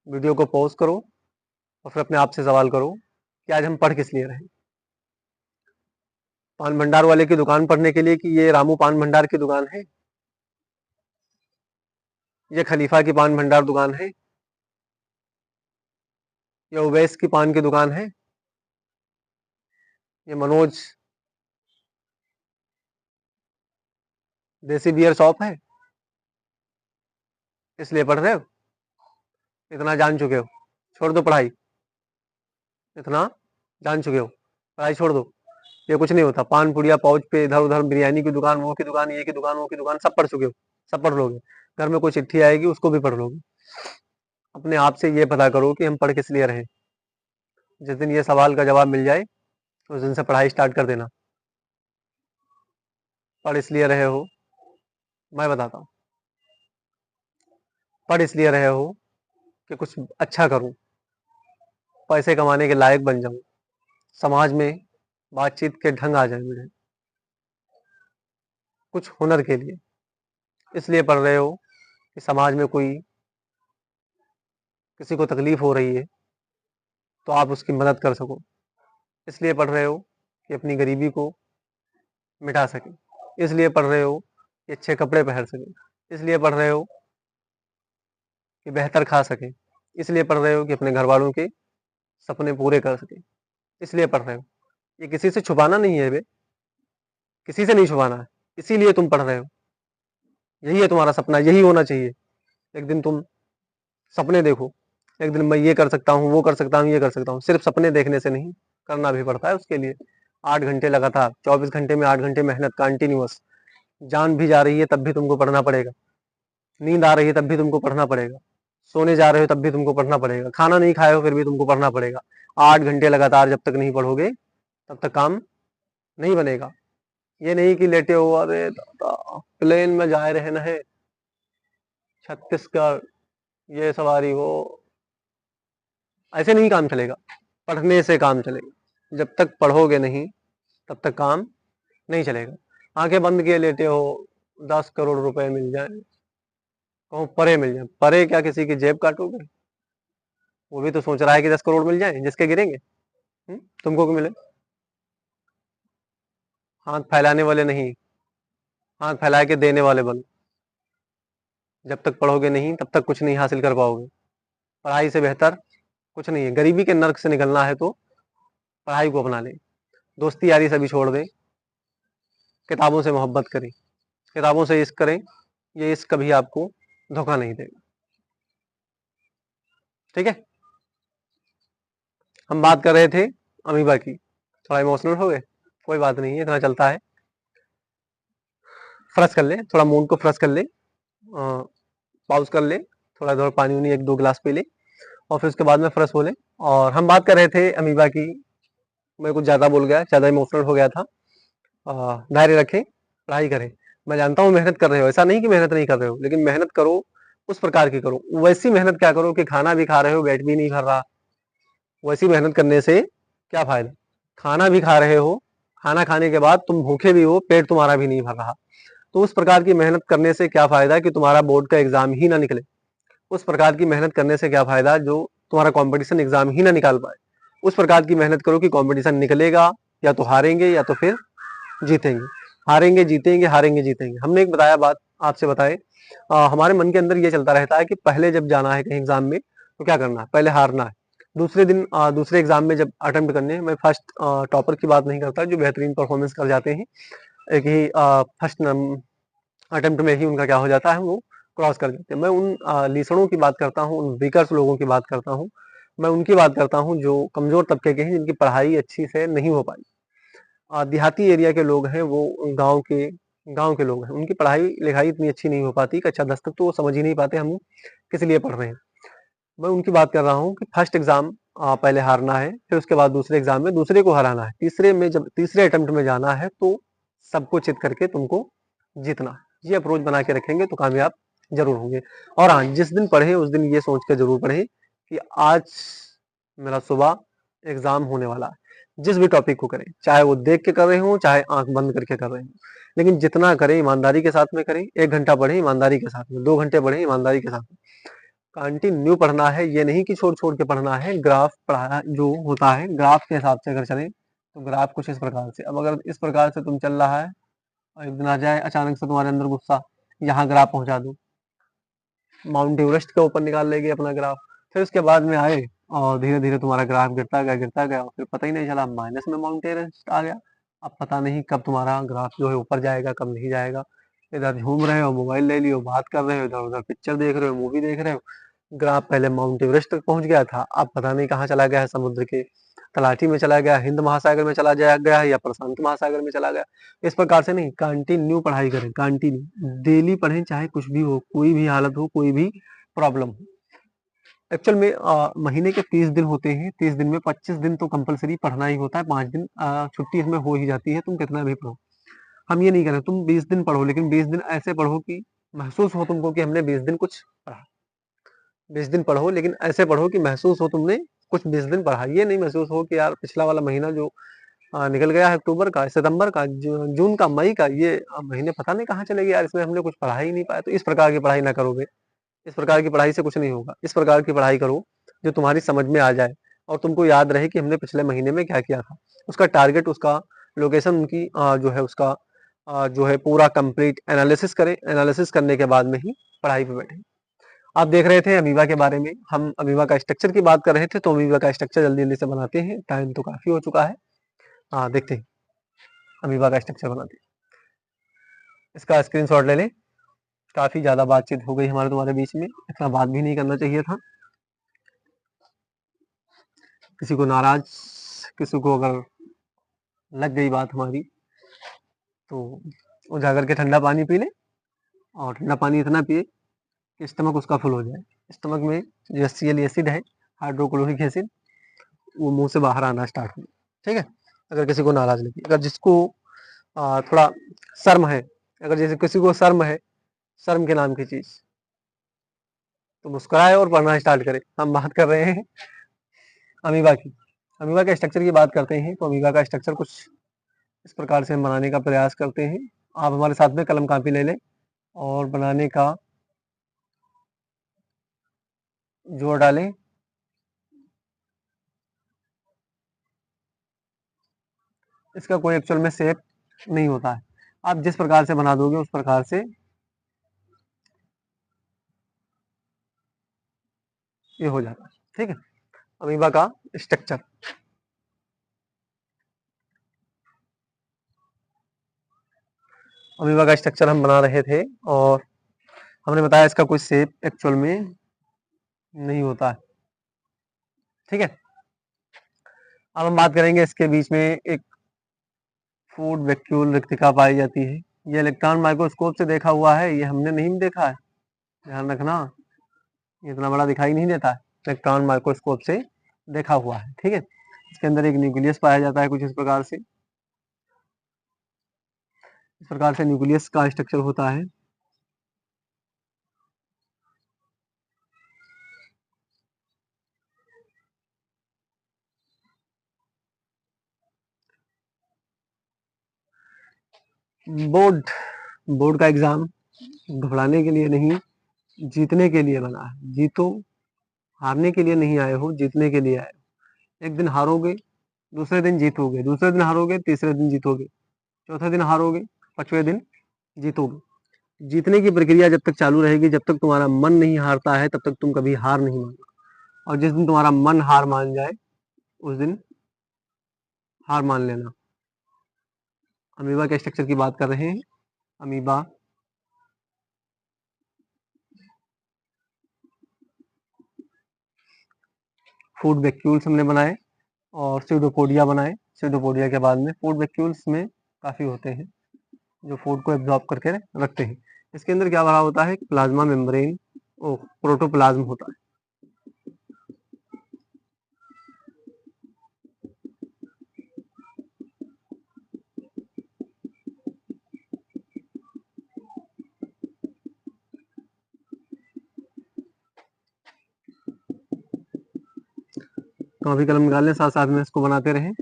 वीडियो को पॉज करो और फिर अपने आप से सवाल करो कि आज हम पढ़ किस लिए रहे। पान भंडार वाले की दुकान पढ़ने के लिए कि ये रामू पान भंडार की दुकान है, ये खलीफा की पान भंडार दुकान है, ये उवैस की पान की दुकान है, ये मनोज देसी बियर शॉप है, इसलिए पढ़ रहे हो? इतना जान चुके हो, छोड़ दो पढ़ाई। इतना जान चुके हो, पढ़ाई छोड़ दो। ये कुछ नहीं होता। पान पुड़िया पाउच पे इधर उधर बिरयानी की दुकान, वो की दुकान, ये की दुकान, वो की दुकान, सब पढ़ चुके हो, सब पढ़ लोगे। घर में कोई चिट्ठी आएगी उसको भी पढ़ लोगे। अपने आप से ये पता करो कि हम पढ़ किस लिए रहे। जिस दिन ये सवाल का जवाब मिल जाए उस दिन से पढ़ाई स्टार्ट कर देना। पढ़ इसलिए रहे हो, मैं बताता हूँ। पढ़ इसलिए रहे हो कि कुछ अच्छा करूं, पैसे कमाने के लायक बन जाऊं, समाज में बातचीत के ढंग आ जाए मुझे, कुछ हुनर के लिए। इसलिए पढ़ रहे हो कि समाज में कोई किसी को तकलीफ हो रही है तो आप उसकी मदद कर सको। इसलिए पढ़ रहे हो कि अपनी गरीबी को मिटा सके। इसलिए पढ़ रहे हो कि अच्छे कपड़े पहन सके। इसलिए पढ़ रहे हो कि बेहतर खा सके। इसलिए पढ़ रहे हो कि अपने घर वालों के सपने पूरे कर सके। इसलिए पढ़ रहे हो। ये किसी से छुपाना नहीं है बे, किसी से नहीं छुपाना है। इसीलिए तुम पढ़ रहे हो। यही है तुम्हारा सपना, यही होना चाहिए। एक दिन तुम सपने देखो, एक दिन मैं ये कर सकता हूँ, वो कर सकता हूँ, ये कर सकता हूँ। सिर्फ सपने देखने से नहीं, करना भी पड़ता है उसके लिए। 8 घंटे लगातार, 24 घंटे में 8 घंटे मेहनत कंटिन्यूअस। जान भी जा रही है तब भी तुमको पढ़ना पड़ेगा, नींद आ रही है तब भी तुमको पढ़ना पड़ेगा, सोने जा रहे हो तब भी तुमको पढ़ना पड़ेगा, खाना नहीं खाए हो फिर भी तुमको पढ़ना पड़ेगा। 8 घंटे लगातार जब तक नहीं पढ़ोगे तब तक काम नहीं बनेगा। ये नहीं कि लेटे हो, अरे दादा प्लेन में जा रहे न, छत्तीसगढ़ ये सवारी हो, ऐसे नहीं काम चलेगा। पढ़ने से काम चलेगा। जब तक पढ़ोगे नहीं तब तक काम नहीं चलेगा। आंखें बंद किए लेटे हो, 10 करोड़ रुपए मिल जाए, कहूँ परे मिल जाए, परे क्या किसी की जेब काटोगे? वो भी तो सोच रहा है कि 10 करोड़ मिल जाए जिसके गिरेंगे। तुमको क्यों मिले? हाथ फैलाने वाले नहीं, हाथ फैला के देने वाले बनो। जब तक पढ़ोगे नहीं तब तक कुछ नहीं हासिल कर पाओगे। पढ़ाई से बेहतर कुछ नहीं है। गरीबी के नर्क से निकलना है तो पढ़ाई को अपना लें। दोस्ती यारी सभी छोड़ दें, किताबों से मोहब्बत करें, किताबों से इश्क करें। ये इश्क कभी आपको धोखा नहीं देगा। ठीक है, हम बात कर रहे थे अमीबा की, थोड़ा इमोशनल हो गए, कोई बात नहीं है, इतना चलता है। फ्रेश कर ले, थोड़ा मूड को फ्रेश कर ले, पॉज कर ले, थोड़ा थोड़ा पानी उनी 1-2 गिलास पी ले और फिर उसके बाद में फ्रेश हो ले। और हम बात कर रहे थे अमीबा की, मैं कुछ ज़्यादा बोल गया, ज़्यादा इमोशनल हो गया था। धैर्य रखें, पढ़ाई करें। मैं जानता हूँ मेहनत कर रहे हो, ऐसा नहीं कि मेहनत नहीं कर रहे हो, लेकिन मेहनत करो उस प्रकार की करो। वैसी मेहनत क्या करो कि खाना भी खा रहे हो, पेट भी नहीं भर रहा। वैसी मेहनत करने से क्या फायदा? खाना भी खा रहे हो, खाना खाने के बाद तुम भूखे भी हो, पेट तुम्हारा भी नहीं भर रहा, तो उस प्रकार की मेहनत करने से क्या फायदा कि तुम्हारा बोर्ड का एग्जाम ही ना निकले। उस प्रकार की मेहनत करने से क्या फायदा जो तुम्हारा कंपटीशन एग्जाम ही ना निकाल पाए। उस प्रकार की मेहनत करो कि कंपटीशन निकलेगा, या तो हारेंगे या तो फिर जीतेंगे। हारेंगे जीतेंगे, हारेंगे जीतेंगे। हमने एक बताया बात, आपसे बताए, हमारे मन के अंदर ये चलता रहता है कि पहले जब जाना है कहीं एग्जाम में तो क्या करना है, पहले हारना है। दूसरे दिन दूसरे एग्जाम में जब अटेम्प्ट करने, मैं फर्स्ट टॉपर की बात नहीं करता, जो बेहतरीन परफॉर्मेंस कर जाते हैं, एक ही फर्स्ट अटेम्प्ट में ही उनका क्या हो जाता है, वो क्रॉस कर जाते हैं। मैं उन लीसड़ों की बात करता हूँ, उन वीकर्स लोगों की बात करता हूँ, मैं उनकी बात करता हूँ जो कमजोर तबके के हैं, जिनकी पढ़ाई अच्छी से नहीं हो पाई। देहाती एरिया के लोग हैं, वो गांव के लोग हैं, उनकी पढ़ाई लिखाई इतनी अच्छी नहीं हो पाती, कक्षा 10 तक तो वो समझ ही नहीं पाते हम किस लिए पढ़ रहे हैं। मैं उनकी बात कर रहा हूँ कि फर्स्ट एग्जाम पहले हारना है, फिर उसके बाद दूसरे एग्जाम में दूसरे को हराना है, तीसरे में जब तीसरे अटेम्प्ट में जाना है तो सबको चित करके तुमको जीतना है। ये अप्रोच बना के रखेंगे तो कामयाब जरूर होंगे। और हाँ, जिस दिन पढ़े उस दिन ये सोच के जरूर पढ़े कि आज मेरा सुबह एग्जाम होने वाला है। जिस भी टॉपिक को करें, चाहे वो देख के कर रहे हो चाहे आंख बंद करके कर रहे हो, लेकिन जितना करें ईमानदारी के साथ में करें। 1 घंटा पढ़ें ईमानदारी के साथ में, 2 घंटे पढ़ें ईमानदारी के साथ में। कंटिन्यू पढ़ना है, ये नहीं कि छोड़ छोड़ के पढ़ना है। ग्राफ पढ़ा जो होता है ग्राफ के हिसाब से अगर चलें तो ग्राफ कुछ इस प्रकार से, अब अगर इस प्रकार से तुम चल रहा है और एक दिन आ जाए अचानक से तुम्हारे अंदर गुस्सा, यहाँ ग्राफ पहुंचा दूं, माउंट एवरेस्ट के ऊपर निकाल लेगी अपना ग्राफ, फिर उसके बाद में आए और धीरे धीरे तुम्हारा ग्राफ गिरता गया और फिर पता ही नहीं चला माइनस में माउंट एवरेस्ट आ गया। अब पता नहीं कब तुम्हारा ग्राफ जो है ऊपर जाएगा कब नहीं जाएगा। इधर घूम रहे हो, मोबाइल ले लियो, बात कर रहे हो, इधर उधर पिक्चर देख रहे हो, मूवी देख रहे हो, ग्राफ पहले माउंट एवरेस्ट तक पहुंच गया था, अब पता नहीं कहाँ चला गया है, समुद्र के तलाठी में चला गया, हिंद महासागर में चला गया है या प्रशांत महासागर में चला गया। इस प्रकार से नहीं, कंटिन्यू पढ़ाई करें, कंटिन्यू डेली पढ़ें, चाहे कुछ भी हो, कोई भी हालत हो, कोई भी प्रॉब्लम हो। एक्चुअल में महीने के 30 दिन होते हैं, 30 दिन में 25 दिन तो कंपलसरी पढ़ना ही होता है, 5 दिन छुट्टी इसमें हो ही जाती है, तुम कितना भी पढ़ो। हम ये नहीं करें तुम 20 दिन पढ़ो, लेकिन 20 दिन ऐसे पढ़ो कि महसूस हो तुमको कि हमने 20 दिन कुछ पढ़ा। 20 दिन पढ़ो लेकिन ऐसे पढ़ो कि महसूस हो तुमने कुछ 20 दिन पढ़ा। ये नहीं महसूस हो कि यार पिछला वाला महीना जो निकल गया है, अक्टूबर का, सितंबर का, जून का, मई का, ये महीने पता नहीं कहाँ चले गए यार, इसमें हमने कुछ पढ़ा ही नहीं पाया। तो इस प्रकार की पढ़ाई ना करोगे, इस प्रकार की पढ़ाई से कुछ नहीं होगा। इस प्रकार की पढ़ाई करो जो तुम्हारी समझ में आ जाए और तुमको याद रहे कि हमने पिछले महीने में क्या किया था, उसका टारगेट, उसका लोकेशन, उनकी जो है उसका जो है पूरा कंप्लीट एनालिसिस करें। एनालिसिस करने के बाद में ही पढ़ाई पे बैठे। आप देख रहे थे अमीबा के बारे में, हम अमीबा का स्ट्रक्चर की बात कर रहे थे, तो अमीबा का स्ट्रक्चर जल्दी जल्दी से बनाते हैं, टाइम तो काफी हो चुका है। देखते हैं अमीबा का स्ट्रक्चर बनाते हैं। इसका स्क्रीनशॉट ले लें। काफी ज्यादा बातचीत हो गई हमारे तुम्हारे बीच में, इतना बात भी नहीं करना चाहिए था। किसी को नाराज, किसी को अगर लग गई बात हमारी तो वो जाकर के ठंडा पानी पी ले, और ठंडा पानी इतना पिए कि स्टमक उसका फुल हो जाए। स्टमक में जो HCl एसिड है, हाइड्रोक्लोरिक एसिड, वो मुंह से बाहर आना स्टार्ट हो। ठीक है, अगर किसी को नाराज लगी, अगर जिसको थोड़ा शर्म है, अगर जैसे किसी को शर्म है, शर्म के नाम की चीज, तो मुस्कुराए और पढ़ना स्टार्ट करे। हम बात कर रहे हैं अमीबा की। अमीबा के स्ट्रक्चर की बात करते हैं, तो अमीबा का स्ट्रक्चर कुछ इस प्रकार से हम बनाने का प्रयास करते हैं। आप हमारे साथ में कलम कापी ले लें और बनाने का जोर डालें। इसका कोई एक्चुअल में शेप नहीं होता है, आप जिस प्रकार से बना दोगे उस प्रकार से ये हो जाता है। ठीक है, अमीबा का स्ट्रक्चर। अमीबा का स्ट्रक्चर हम बना रहे थे और हमने बताया इसका कोई शेप एक्चुअल में नहीं होता है। ठीक है, अब हम बात करेंगे इसके बीच में एक फूड वैक्यूल रिक्तिका पाई जाती है। ये इलेक्ट्रॉन माइक्रोस्कोप से देखा हुआ है, ये हमने नहीं देखा है, ध्यान रखना, ये इतना बड़ा दिखाई नहीं देता है, इलेक्ट्रॉन माइक्रोस्कोप से देखा हुआ है। ठीक है, इसके अंदर एक न्यूक्लियस पाया जाता है कुछ इस प्रकार से, इस प्रकार से न्यूक्लियस का स्ट्रक्चर होता है। बोर्ड, बोर्ड का एग्जाम घबराने के लिए नहीं, जीतने के लिए बना है। जीतो, हारने के लिए नहीं आए हो, जीतने के लिए आए हो। एक दिन हारोगे, दूसरे दिन जीतोगे, दूसरे दिन हारोगे, तीसरे दिन जीतोगे, चौथे दिन हारोगे, पांचवें दिन जीतोगे। जीतने की प्रक्रिया जब तक चालू रहेगी, जब तक तुम्हारा मन नहीं हारता है, तब तक तुम कभी हार नहीं मानना। और जिस दिन तुम्हारा मन हार मान जाए, उस दिन हार मान लेना। अमीबा के स्ट्रक्चर की बात कर रहे हैं। अमीबा फूड वैक्यूल्स हमने बनाए और स्यूडोपोडिया बनाए। स्यूडोपोडिया के बाद में फूड वैक्यूल्स में काफी होते हैं जो फूड को एब्जॉर्ब करके रखते हैं। इसके अंदर क्या भरा होता है, प्लाज्मा मेम्ब्रेन, प्रोटोप्लाज्म होता है। कॉपी कलम निकाल लें, साथ साथ में इसको बनाते रहें।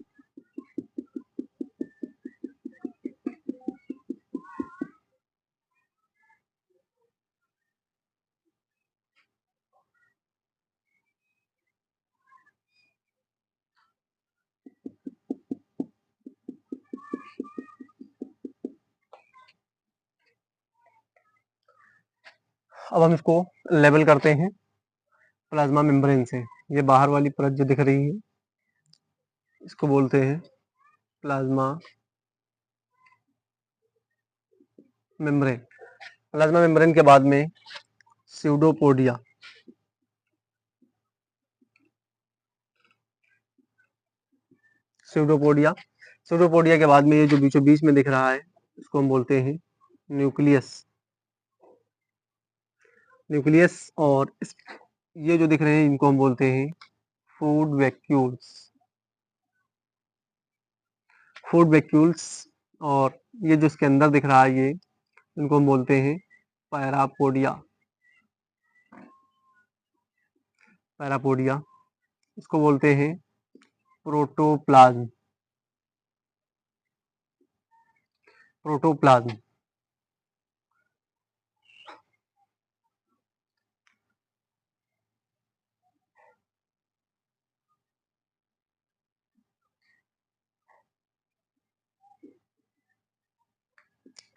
अब हम इसको लेवल करते हैं प्लाज्मा मेम्ब्रेन से। ये बाहर वाली परत जो दिख रही है इसको बोलते हैं प्लाज्मा मेम्ब्रेन। प्लाज्मा मेम्ब्रेन के बाद में स्यूडोपोडिया, स्यूडोपोडिया, स्यूडोपोडिया के बाद में ये जो बीचों बीच में दिख रहा है इसको हम बोलते हैं न्यूक्लियस, न्यूक्लियस। और ये जो दिख रहे हैं इनको हम बोलते हैं फूड वैक्यूल्स, फूड वैक्यूल्स। और ये जो इसके अंदर दिख रहा है ये इनको हम बोलते हैं पैरापोडिया, पैरापोडिया। इसको बोलते हैं प्रोटोप्लाज्म, प्रोटोप्लाज्म।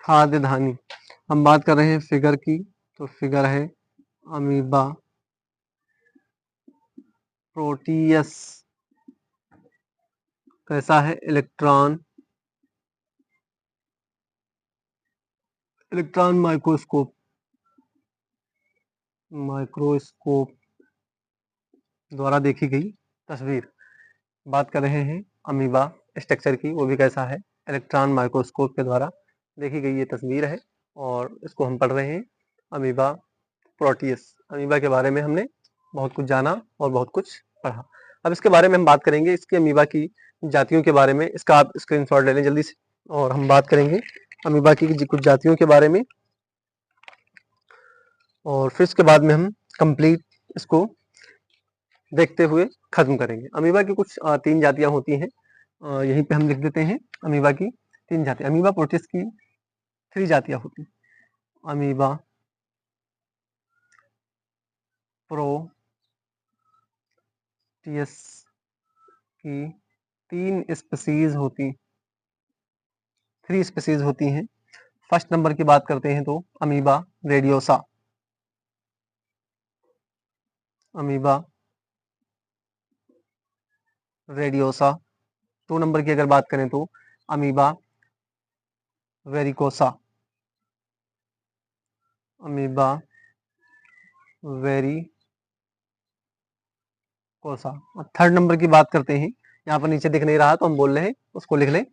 खाद्य धानी, हम बात कर रहे हैं फिगर की, तो फिगर है अमीबा, प्रोटियस। कैसा है? इलेक्ट्रॉन, इलेक्ट्रॉन माइक्रोस्कोप, माइक्रोस्कोप द्वारा देखी गई तस्वीर। बात कर रहे हैं अमीबा स्ट्रक्चर की, वो भी कैसा है? इलेक्ट्रॉन माइक्रोस्कोप के द्वारा देखी गई ये तस्वीर है। और इसको हम पढ़ रहे हैं अमीबा प्रोटियस। अमीबा के बारे में हमने बहुत कुछ जाना और बहुत कुछ पढ़ा। अब इसके बारे में हम बात करेंगे, इसकी अमीबा की जातियों के बारे में। इसका आप स्क्रीनशॉट ले लें जल्दी से, और हम बात करेंगे अमीबा की कुछ जातियों के बारे में, और फिर इसके बाद में हम कंप्लीट इसको देखते हुए खत्म करेंगे। अमीबा की कुछ 3 जातियां होती हैं, यहीं पे हम लिख देते हैं अमीबा की 3 जातियां। अमीबा प्रोटिस की 3 जातियां होती हैं। अमीबा प्रोटियस की 3 स्पीसीज होती, 3 स्पीसीज होती हैं। फर्स्ट नंबर की बात करते हैं तो अमीबा रेडियोसा, अमीबा रेडियोसा। 2 नंबर की अगर बात करें तो अमीबा वेरिकोसा, अमीबा वेरिकोसा। और थर्ड नंबर की बात करते हैं, यहाँ पर नीचे दिख नहीं रहा तो हम बोल रहे हैं, उसको लिख लें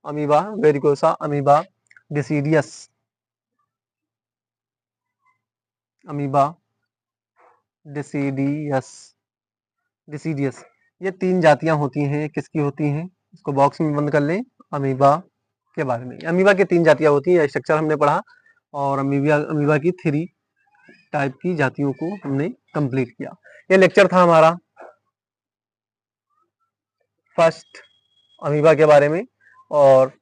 amoeba verrucosa, amoeba deciduous, amoeba deciduous, deciduous. ये 3 जातियां होती हैं। किसकी होती हैं? इसको बॉक्स में बंद कर लें। अमीबा के बारे में, अमीबा की 3 जातियां होती हैं, स्ट्रक्चर हमने पढ़ा। और अमीबा की 3 टाइप की जातियों को हमने कंप्लीट किया। ये लेक्चर था हमारा फर्स्ट अमीबा के बारे में और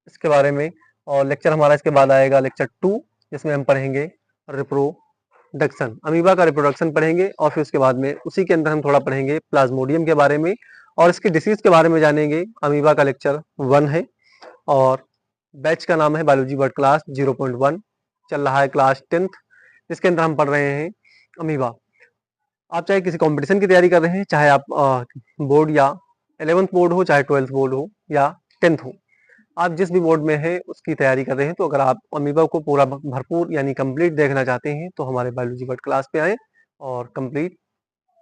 इसके बारे में। और लेक्चर हमारा इसके बाद आएगा लेक्चर 2, जिसमें हम पढ़ेंगे रिप्रोडक्शन, अमीबा का रिप्रोडक्शन पढ़ेंगे। और फिर उसके बाद में उसी के अंदर हम थोड़ा पढ़ेंगे प्लाज्मोडियम के बारे में और इसकी डिसीज के बारे में जानेंगे। अमीबा का लेक्चर 1 है और बैच का नाम है बायोलॉजी वर्ड क्लास 0.1, चल रहा है क्लास 10th, जिसके अंदर हम पढ़ रहे हैं अमीबा। आप चाहे किसी कंपटीशन की तैयारी कर रहे हैं, चाहे आप बोर्ड या 11th बोर्ड हो, चाहे 12th बोर्ड हो या 10th हो, आप जिस भी बोर्ड में है उसकी तैयारी कर रहे हैं, तो अगर आप अमीबा को पूरा भरपूर यानी कंप्लीट देखना चाहते हैं तो हमारे बायोलॉजी वर्ड क्लास पे आए और कंप्लीट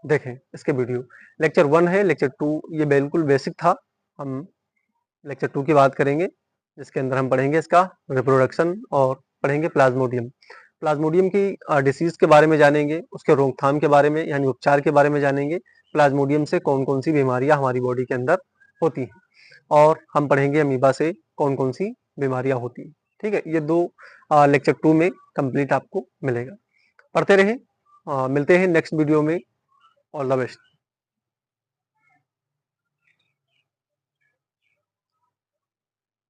देखें इसके वीडियो। लेक्चर 1 है, लेक्चर 2 ये बिल्कुल बेसिक था। हम लेक्चर 2 की बात करेंगे, जिसके अंदर हम पढ़ेंगे इसका रिप्रोडक्शन और पढ़ेंगे प्लाज्मोडियम। प्लाज्मोडियम की डिसीज के बारे में जानेंगे, उसके रोकथाम के बारे में यानी उपचार के बारे में जानेंगे। प्लाज्मोडियम से कौन कौन सी बीमारियां हमारी बॉडी के अंदर होती हैं, और हम पढ़ेंगे अमीबा से कौन कौन सी बीमारियां होती हैं। ठीक है, ये 2 लेक्चर 2 में कंप्लीट आपको मिलेगा। पढ़ते रहें, मिलते हैं नेक्स्ट वीडियो में। All the best.